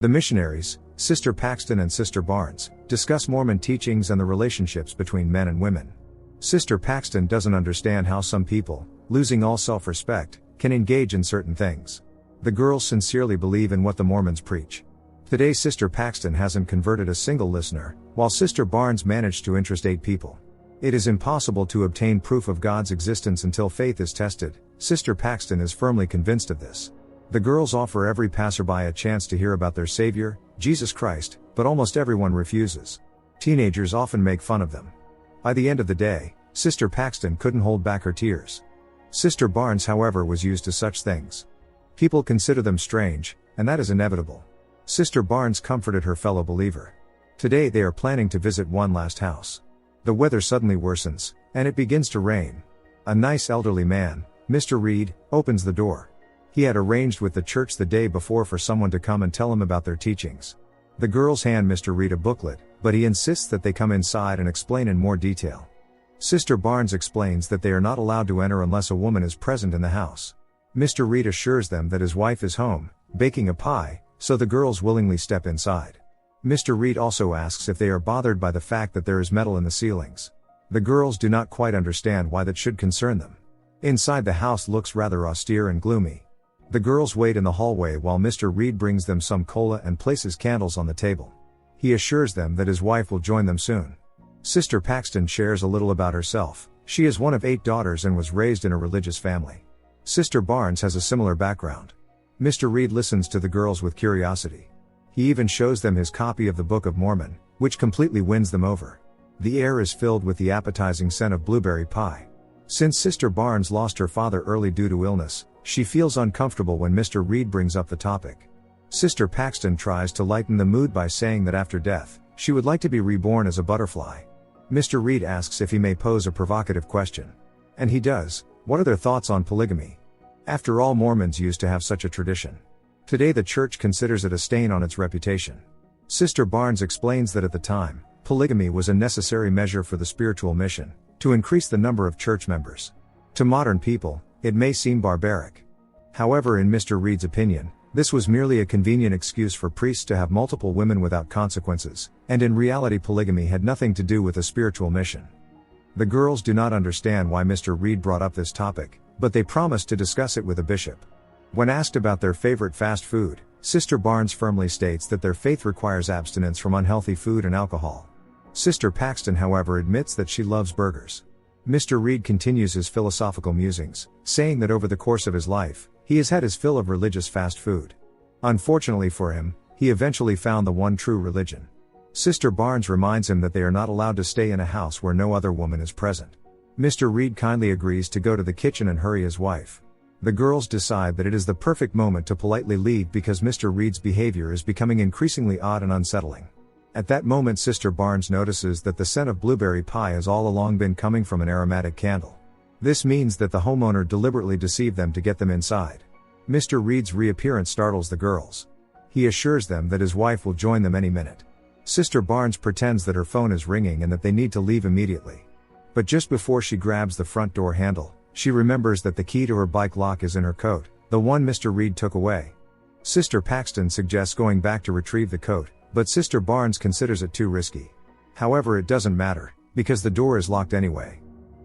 The Missionaries, Sister Paxton and Sister Barnes, discuss Mormon teachings and the relationships between men and women. Sister Paxton doesn't understand how some people, losing all self-respect, can engage in certain things. The girls sincerely believe in what the Mormons preach. Today Sister Paxton hasn't converted a single listener, while Sister Barnes managed to interest 8 people. It is impossible to obtain proof of God's existence until faith is tested. Sister Paxton is firmly convinced of this. The girls offer every passerby a chance to hear about their Savior, Jesus Christ, but almost everyone refuses. Teenagers often make fun of them. By the end of the day, Sister Paxton couldn't hold back her tears. Sister Barnes, however, was used to such things. People consider them strange, and that is inevitable. Sister Barnes comforted her fellow believer. Today they are planning to visit one last house. The weather suddenly worsens, and it begins to rain. A nice elderly man, Mr. Reed, opens the door. He had arranged with the church the day before for someone to come and tell him about their teachings. The girls hand Mr. Reed a booklet, but he insists that they come inside and explain in more detail. Sister Barnes explains that they are not allowed to enter unless a woman is present in the house. Mr. Reed assures them that his wife is home, baking a pie, so the girls willingly step inside. Mr. Reed also asks if they are bothered by the fact that there is metal in the ceilings. The girls do not quite understand why that should concern them. Inside the house looks rather austere and gloomy. The girls wait in the hallway while Mr. Reed brings them some cola and places candles on the table. He assures them that his wife will join them soon. Sister Paxton shares a little about herself. She is one of 8 daughters and was raised in a religious family. Sister Barnes has a similar background. Mr. Reed listens to the girls with curiosity. He even shows them his copy of the Book of Mormon, which completely wins them over. The air is filled with the appetizing scent of blueberry pie. Since Sister Barnes lost her father early due to illness, she feels uncomfortable when Mr. Reed brings up the topic. Sister Paxton tries to lighten the mood by saying that after death, she would like to be reborn as a butterfly. Mr. Reed asks if he may pose a provocative question. And he does. What are their thoughts on polygamy? After all, Mormons used to have such a tradition. Today the church considers it a stain on its reputation. Sister Barnes explains that at the time, polygamy was a necessary measure for the spiritual mission, to increase the number of church members. To modern people, it may seem barbaric. However, in Mr. Reed's opinion, this was merely a convenient excuse for priests to have multiple women without consequences, and in reality polygamy had nothing to do with a spiritual mission. The girls do not understand why Mr. Reed brought up this topic, but they promise to discuss it with a bishop. When asked about their favorite fast food, Sister Barnes firmly states that their faith requires abstinence from unhealthy food and alcohol. Sister Paxton, however, admits that she loves burgers. Mr. Reed continues his philosophical musings, saying that over the course of his life, he has had his fill of religious fast food. Unfortunately for him, he eventually found the one true religion. Sister Barnes reminds him that they are not allowed to stay in a house where no other woman is present. Mr. Reed kindly agrees to go to the kitchen and hurry his wife. The girls decide that it is the perfect moment to politely leave because Mr. Reed's behavior is becoming increasingly odd and unsettling. At that moment Sister Barnes notices that the scent of blueberry pie has all along been coming from an aromatic candle. This means that the homeowner deliberately deceived them to get them inside. Mr. Reed's reappearance startles the girls. He assures them that his wife will join them any minute. Sister Barnes pretends that her phone is ringing and that they need to leave immediately. But just before she grabs the front door handle, she remembers that the key to her bike lock is in her coat, the one Mr. Reed took away. Sister Paxton suggests going back to retrieve the coat, but Sister Barnes considers it too risky. However, it doesn't matter, because the door is locked anyway.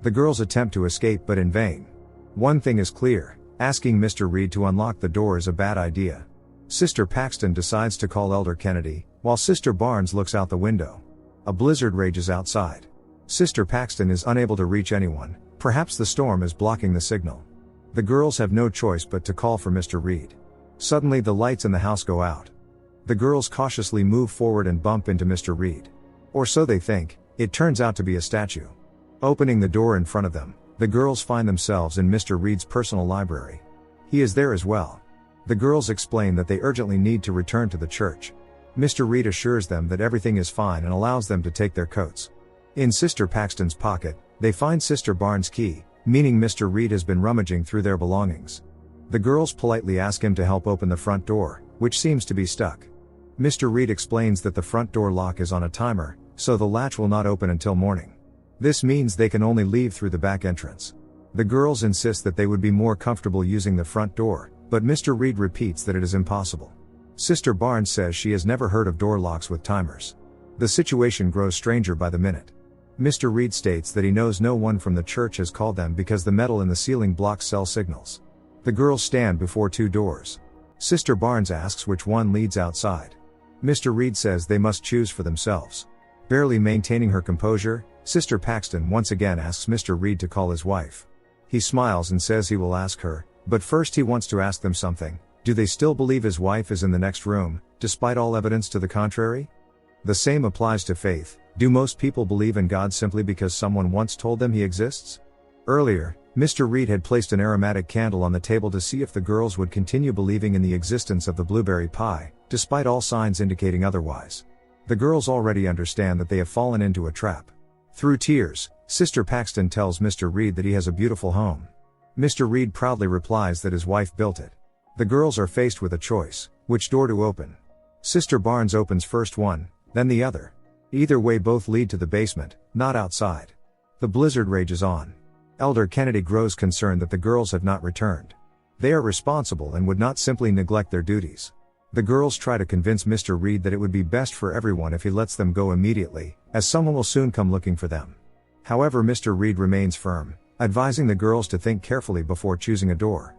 The girls attempt to escape but in vain. One thing is clear, asking Mr. Reed to unlock the door is a bad idea. Sister Paxton decides to call Elder Kennedy, while Sister Barnes looks out the window. A blizzard rages outside. Sister Paxton is unable to reach anyone, perhaps the storm is blocking the signal. The girls have no choice but to call for Mr. Reed. Suddenly the lights in the house go out. The girls cautiously move forward and bump into Mr. Reed. Or so they think, it turns out to be a statue. Opening the door in front of them, the girls find themselves in Mr. Reed's personal library. He is there as well. The girls explain that they urgently need to return to the church. Mr. Reed assures them that everything is fine and allows them to take their coats. In Sister Paxton's pocket, they find Sister Barnes' key, meaning Mr. Reed has been rummaging through their belongings. The girls politely ask him to help open the front door, which seems to be stuck. Mr. Reed explains that the front door lock is on a timer, so the latch will not open until morning. This means they can only leave through the back entrance. The girls insist that they would be more comfortable using the front door, but Mr. Reed repeats that it is impossible. Sister Barnes says she has never heard of door locks with timers. The situation grows stranger by the minute. Mr. Reed states that he knows no one from the church has called them because the metal in the ceiling blocks cell signals. The girls stand before two doors. Sister Barnes asks which one leads outside. Mr. Reed says they must choose for themselves. Barely maintaining her composure, Sister Paxton once again asks Mr. Reed to call his wife. He smiles and says he will ask her, but first he wants to ask them something. Do they still believe his wife is in the next room, despite all evidence to the contrary? The same applies to faith. Do most people believe in God simply because someone once told them he exists? Earlier, Mr. Reed had placed an aromatic candle on the table to see if the girls would continue believing in the existence of the blueberry pie, despite all signs indicating otherwise. The girls already understand that they have fallen into a trap. Through tears, Sister Paxton tells Mr. Reed that he has a beautiful home. Mr. Reed proudly replies that his wife built it. The girls are faced with a choice: which door to open. Sister Barnes opens first one, then the other. Either way both lead to the basement, not outside. The blizzard rages on. Elder Kennedy grows concerned that the girls have not returned. They are responsible and would not simply neglect their duties. The girls try to convince Mr. Reed that it would be best for everyone if he lets them go immediately, as someone will soon come looking for them. However, Mr. Reed remains firm, advising the girls to think carefully before choosing a door.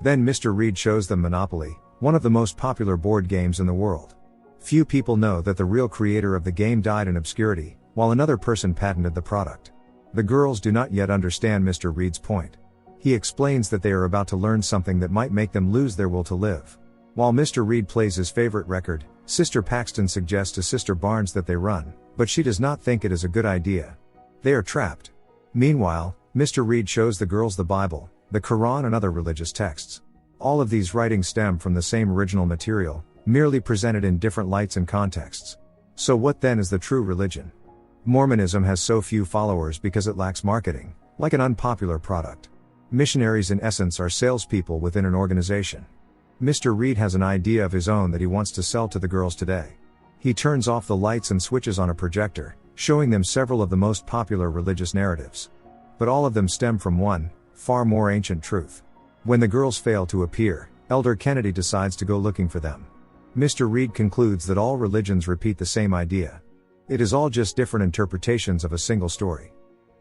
Then Mr. Reed shows them Monopoly, one of the most popular board games in the world. Few people know that the real creator of the game died in obscurity, while another person patented the product. The girls do not yet understand Mr. Reed's point. He explains that they are about to learn something that might make them lose their will to live. While Mr. Reed plays his favorite record, Sister Paxton suggests to Sister Barnes that they run, but she does not think it is a good idea. They are trapped. Meanwhile, Mr. Reed shows the girls the Bible, the Quran and other religious texts. All of these writings stem from the same original material, merely presented in different lights and contexts. So what then is the true religion? Mormonism has so few followers because it lacks marketing, like an unpopular product. Missionaries in essence are salespeople within an organization. Mr. Reed has an idea of his own that he wants to sell to the girls today. He turns off the lights and switches on a projector, showing them several of the most popular religious narratives. But all of them stem from one, far more ancient truth. When the girls fail to appear, Elder Kennedy decides to go looking for them. Mr. Reed concludes that all religions repeat the same idea. It is all just different interpretations of a single story.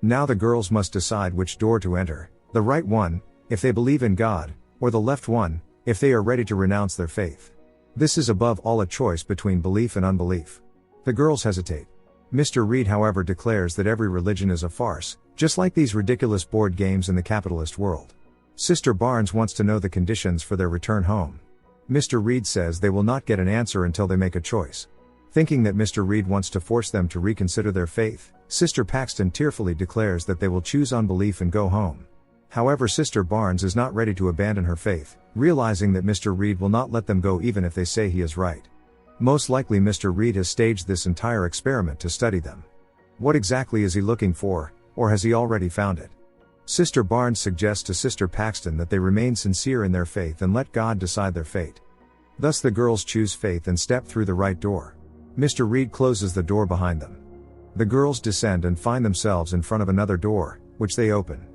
Now the girls must decide which door to enter, the right one, if they believe in God, or the left one, if they are ready to renounce their faith. This is above all a choice between belief and unbelief. The girls hesitate. Mr. Reed, however, declares that every religion is a farce, just like these ridiculous board games in the capitalist world. Sister Barnes wants to know the conditions for their return home. Mr. Reed says they will not get an answer until they make a choice. Thinking that Mr. Reed wants to force them to reconsider their faith, Sister Paxton tearfully declares that they will choose unbelief and go home. However, Sister Barnes is not ready to abandon her faith, realizing that Mr. Reed will not let them go even if they say he is right. Most likely Mr. Reed has staged this entire experiment to study them. What exactly is he looking for, or has he already found it? Sister Barnes suggests to Sister Paxton that they remain sincere in their faith and let God decide their fate. Thus the girls choose faith and step through the right door. Mr. Reed closes the door behind them. The girls descend and find themselves in front of another door, which they open.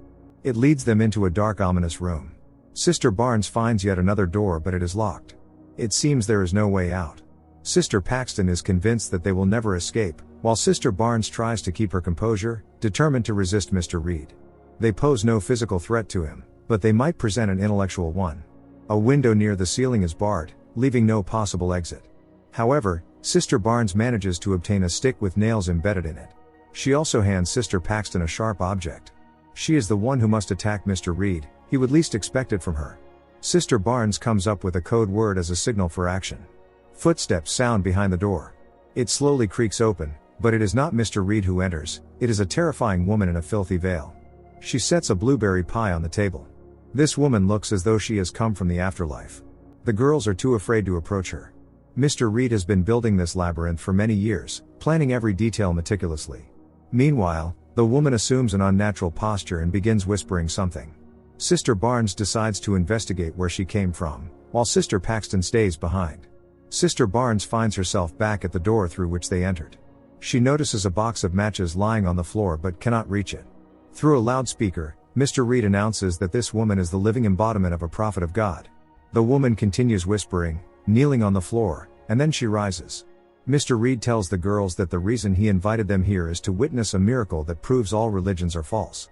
It leads them into a dark, ominous room. Sister Barnes finds yet another door, but it is locked. It seems there is no way out. Sister Paxton is convinced that they will never escape, while Sister Barnes tries to keep her composure, determined to resist Mr. Reed. They pose no physical threat to him, but they might present an intellectual one. A window near the ceiling is barred, leaving no possible exit. However, Sister Barnes manages to obtain a stick with nails embedded in it. She also hands Sister Paxton a sharp object. She is the one who must attack Mr. Reed. He would least expect it from her. Sister Barnes comes up with a code word as a signal for action. Footsteps sound behind the door. It slowly creaks open, but it is not Mr. Reed who enters, it is a terrifying woman in a filthy veil. She sets a blueberry pie on the table. This woman looks as though she has come from the afterlife. The girls are too afraid to approach her. Mr. Reed has been building this labyrinth for many years, planning every detail meticulously. Meanwhile, the woman assumes an unnatural posture and begins whispering something. Sister Barnes decides to investigate where she came from, while Sister Paxton stays behind. Sister Barnes finds herself back at the door through which they entered. She notices a box of matches lying on the floor but cannot reach it. Through a loudspeaker, Mr. Reed announces that this woman is the living embodiment of a prophet of God. The woman continues whispering, kneeling on the floor, and then she rises. Mr. Reed tells the girls that the reason he invited them here is to witness a miracle that proves all religions are false.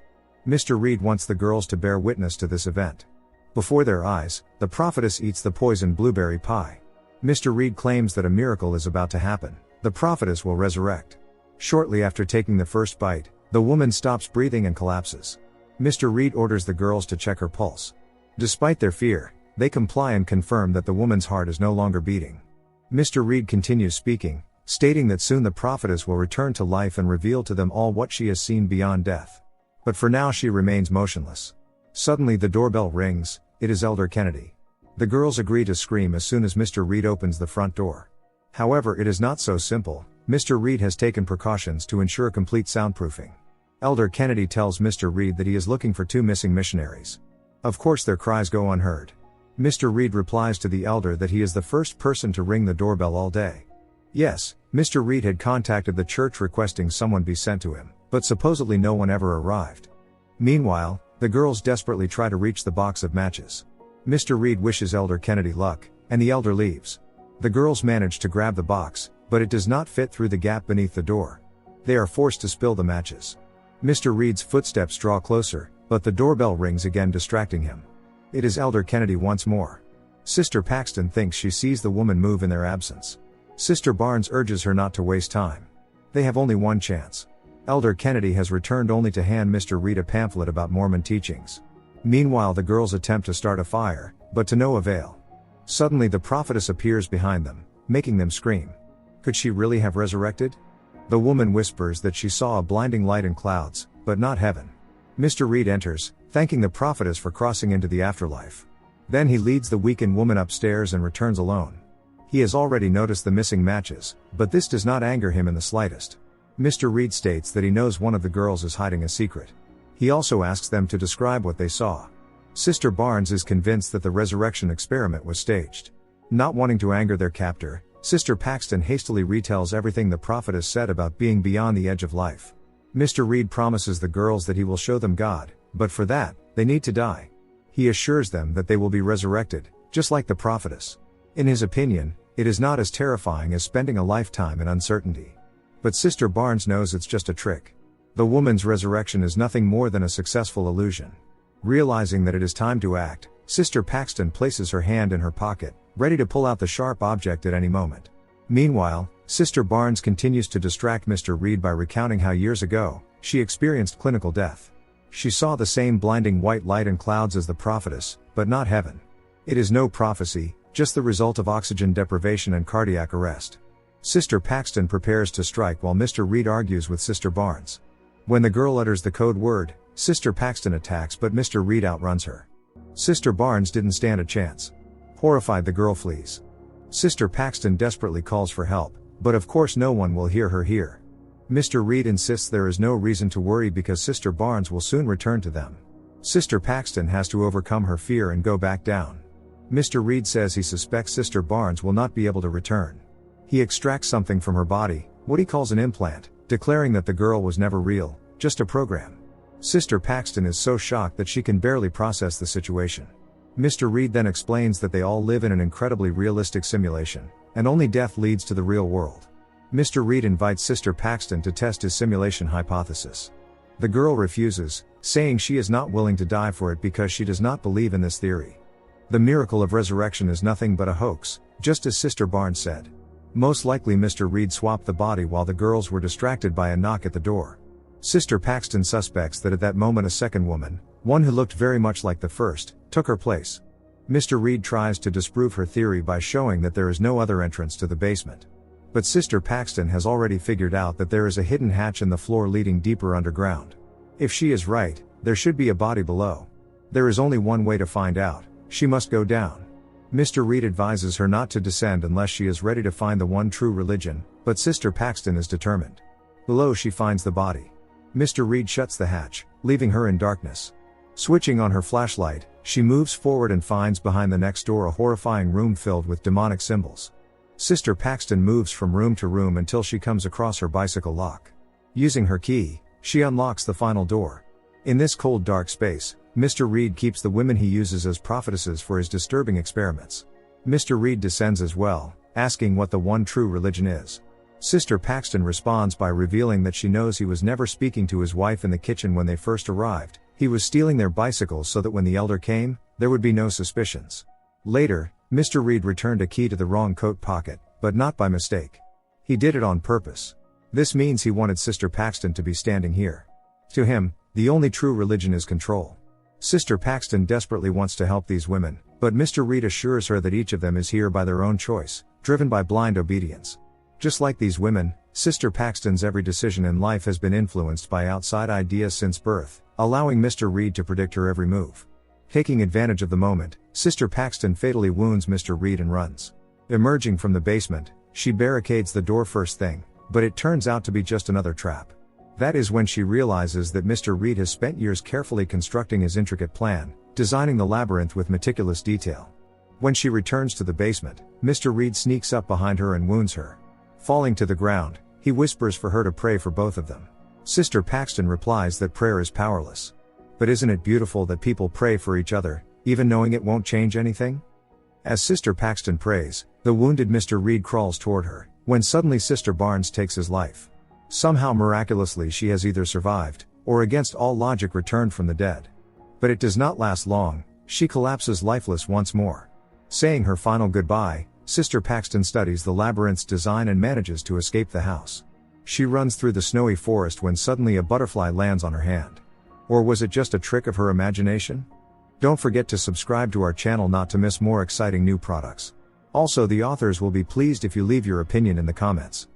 Mr. Reed wants the girls to bear witness to this event. Before their eyes, the prophetess eats the poisoned blueberry pie. Mr. Reed claims that a miracle is about to happen. The prophetess will resurrect. Shortly after taking the first bite, the woman stops breathing and collapses. Mr. Reed orders the girls to check her pulse. Despite their fear, they comply and confirm that the woman's heart is no longer beating. Mr. Reed continues speaking, stating that soon the prophetess will return to life and reveal to them all what she has seen beyond death. But for now she remains motionless. Suddenly the doorbell rings. It is Elder Kennedy. The girls agree to scream as soon as Mr. Reed opens the front door. However, it is not so simple. Mr. Reed has taken precautions to ensure complete soundproofing. Elder Kennedy tells Mr. Reed that he is looking for 2 missing missionaries. Of course their cries go unheard. Mr. Reed replies to the elder that he is the first person to ring the doorbell all day. Yes, Mr. Reed had contacted the church requesting someone be sent to him, but supposedly no one ever arrived. Meanwhile, the girls desperately try to reach the box of matches. Mr. Reed wishes Elder Kennedy luck, and the elder leaves. The girls manage to grab the box, but it does not fit through the gap beneath the door. They are forced to spill the matches. Mr. Reed's footsteps draw closer, but the doorbell rings again, distracting him. It is Elder Kennedy once more. Sister Paxton thinks she sees the woman move in their absence. Sister Barnes urges her not to waste time. They have only one chance. Elder Kennedy has returned only to hand Mr. Reed a pamphlet about Mormon teachings. Meanwhile, the girls attempt to start a fire, but to no avail. Suddenly the prophetess appears behind them, making them scream. Could she really have resurrected? The woman whispers that she saw a blinding light in clouds, but not heaven. Mr. Reed enters, thanking the prophetess for crossing into the afterlife. Then he leads the weakened woman upstairs and returns alone. He has already noticed the missing matches, but this does not anger him in the slightest. Mr. Reed states that he knows one of the girls is hiding a secret. He also asks them to describe what they saw. Sister Barnes is convinced that the resurrection experiment was staged. Not wanting to anger their captor, Sister Paxton hastily retells everything the prophetess said about being beyond the edge of life. Mr. Reed promises the girls that he will show them God, but for that, they need to die. He assures them that they will be resurrected, just like the prophetess. In his opinion, it is not as terrifying as spending a lifetime in uncertainty. But Sister Barnes knows it's just a trick. The woman's resurrection is nothing more than a successful illusion. Realizing that it is time to act, Sister Paxton places her hand in her pocket, ready to pull out the sharp object at any moment. Meanwhile, Sister Barnes continues to distract Mr. Reed by recounting how years ago, she experienced clinical death. She saw the same blinding white light in clouds as the prophetess, but not heaven. It is no prophecy, just the result of oxygen deprivation and cardiac arrest. Sister Paxton prepares to strike while Mr. Reed argues with Sister Barnes. When the girl utters the code word, Sister Paxton attacks, but Mr. Reed outruns her. Sister Barnes didn't stand a chance. Horrified, the girl flees. Sister Paxton desperately calls for help, but of course no one will hear her here. Mr. Reed insists there is no reason to worry because Sister Barnes will soon return to them. Sister Paxton has to overcome her fear and go back down. Mr. Reed says he suspects Sister Barnes will not be able to return. He extracts something from her body, what he calls an implant, declaring that the girl was never real, just a program. Sister Paxton is so shocked that she can barely process the situation. Mr. Reed then explains that they all live in an incredibly realistic simulation, and only death leads to the real world. Mr. Reed invites Sister Paxton to test his simulation hypothesis. The girl refuses, saying she is not willing to die for it because she does not believe in this theory. The miracle of resurrection is nothing but a hoax, just as Sister Barnes said. Most likely Mr. Reed swapped the body while the girls were distracted by a knock at the door. Sister Paxton suspects that at that moment a second woman, one who looked very much like the first, took her place. Mr. Reed tries to disprove her theory by showing that there is no other entrance to the basement. But Sister Paxton has already figured out that there is a hidden hatch in the floor leading deeper underground. If she is right, there should be a body below. There is only one way to find out: she must go down. Mr. Reed advises her not to descend unless she is ready to find the one true religion, but Sister Paxton is determined. Below she finds the body. Mr. Reed shuts the hatch, leaving her in darkness. Switching on her flashlight, she moves forward and finds behind the next door a horrifying room filled with demonic symbols. Sister Paxton moves from room to room until she comes across her bicycle lock. Using her key, she unlocks the final door. In this cold, dark space, Mr. Reed keeps the women he uses as prophetesses for his disturbing experiments. Mr. Reed descends as well, asking what the one true religion is. Sister Paxton responds by revealing that she knows he was never speaking to his wife in the kitchen when they first arrived. He was stealing their bicycles so that when the elder came, there would be no suspicions. Later, Mr. Reed returned a key to the wrong coat pocket, but not by mistake. He did it on purpose. This means he wanted Sister Paxton to be standing here. To him, the only true religion is control. Sister Paxton desperately wants to help these women, but Mr. Reed assures her that each of them is here by their own choice, driven by blind obedience. Just like these women, Sister Paxton's every decision in life has been influenced by outside ideas since birth, allowing Mr. Reed to predict her every move. Taking advantage of the moment, Sister Paxton fatally wounds Mr. Reed and runs. Emerging from the basement, she barricades the door first thing, but it turns out to be just another trap. That is when she realizes that Mr. Reed has spent years carefully constructing his intricate plan, designing the labyrinth with meticulous detail. When she returns to the basement, Mr. Reed sneaks up behind her and wounds her. Falling to the ground, he whispers for her to pray for both of them. Sister Paxton replies that prayer is powerless. But isn't it beautiful that people pray for each other, even knowing it won't change anything? As Sister Paxton prays, the wounded Mr. Reed crawls toward her, when suddenly Sister Barnes takes his life. Somehow miraculously she has either survived, or against all logic returned from the dead. But it does not last long, she collapses lifeless once more. Saying her final goodbye, Sister Paxton studies the labyrinth's design and manages to escape the house. She runs through the snowy forest when suddenly a butterfly lands on her hand. Or was it just a trick of her imagination? Don't forget to subscribe to our channel not to miss more exciting new products. Also, the authors will be pleased if you leave your opinion in the comments.